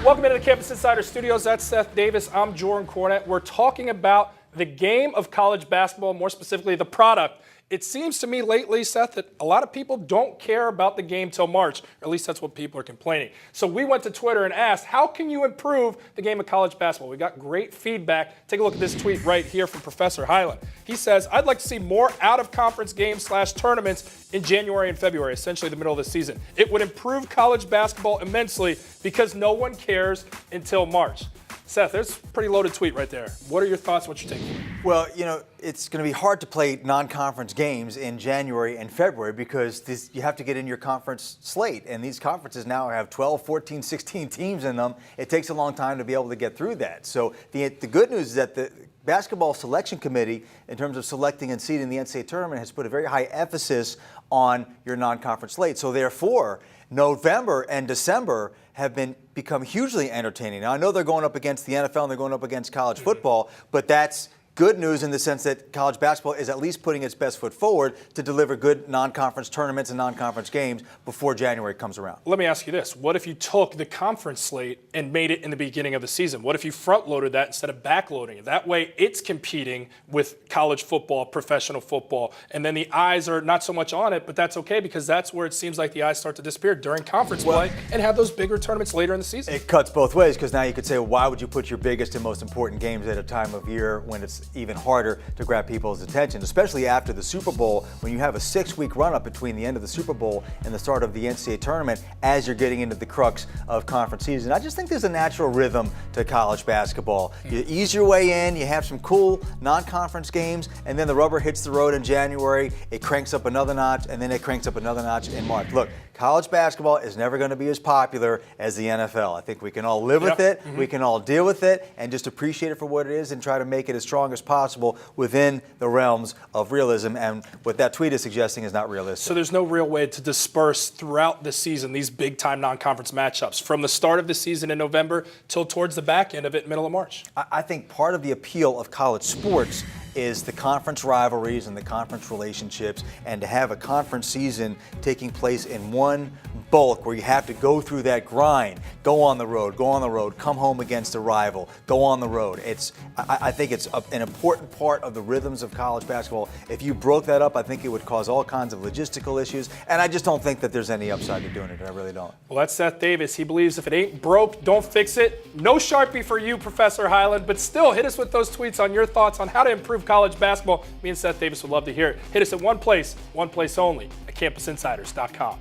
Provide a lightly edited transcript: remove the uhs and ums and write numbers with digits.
Welcome into the Campus Insiders studios. That's Seth Davis. I'm Jordan Cornette. We're talking about the game of college basketball, more specifically the product. It seems to me lately, Seth, that a lot of people don't care about the game till March, or at least that's what people are complaining. So we went to Twitter and asked, how can you improve the game of college basketball? We got great feedback. Take a look at this tweet right here from Professor Highland. He says, I'd like to see more out-of-conference games / tournaments in January and February, essentially the middle of the season. It would improve college basketball immensely because no one cares until March. Seth, there's a pretty loaded tweet right there. What are your thoughts? What's your take? Well, you know, it's going to be hard to play non-conference games in January and February because you have to get in your conference slate. And these conferences now have 12, 14, 16 teams in them. It takes a long time to be able to get through that. So the good news is that the Basketball Selection Committee, in terms of selecting and seeding the NCAA tournament, has put a very high emphasis on your non-conference slate. So therefore, November and December have become hugely entertaining. Now, I know they're going up against the NFL and they're going up against college football, but that's good news in the sense that college basketball is at least putting its best foot forward to deliver good non-conference tournaments and non-conference games before January comes around. Let me ask you this. What if you took the conference slate and made it in the beginning of the season? What if you front-loaded that instead of back-loading it? That way it's competing with college football, professional football, and then the eyes are not so much on it, but that's okay because that's where it seems like the eyes start to disappear during conference play and have those bigger tournaments later in the season. It cuts both ways because now you could say, well, why would you put your biggest and most important games at a time of year when it's even harder to grab people's attention, especially after the Super Bowl, when you have a 6-week run-up between the end of the Super Bowl and the start of the NCAA tournament as you're getting into the crux of conference season. I just think there's a natural rhythm to college basketball. You ease your way in, you have some cool non-conference games, and then the rubber hits the road in January, it cranks up another notch, and then it cranks up another notch in March. Look, college basketball is never going to be as popular as the NFL. I think we can all live with it, we can all deal with it, and just appreciate it for what it is and try to make it as strong as possible within the realms of realism, and what that tweet is suggesting is not realistic. So there's no real way to disperse throughout the season these big-time non-conference matchups from the start of the season in November till towards the back end of it, middle of March? I think part of the appeal of college sports is the conference rivalries and the conference relationships, and to have a conference season taking place in one bulk where you have to go through that grind, go on the road, come home against a rival, go on the road. I think it's an important part of the rhythms of college basketball. If you broke that up, I think it would cause all kinds of logistical issues, and I just don't think that there's any upside to doing it. I really don't. Well, that's Seth Davis. He believes if it ain't broke, don't fix it. No Sharpie for you, Professor Highland, but still hit us with those tweets on your thoughts on how to improve college basketball. Me and Seth Davis would love to hear it. Hit us at one place only, at CampusInsiders.com.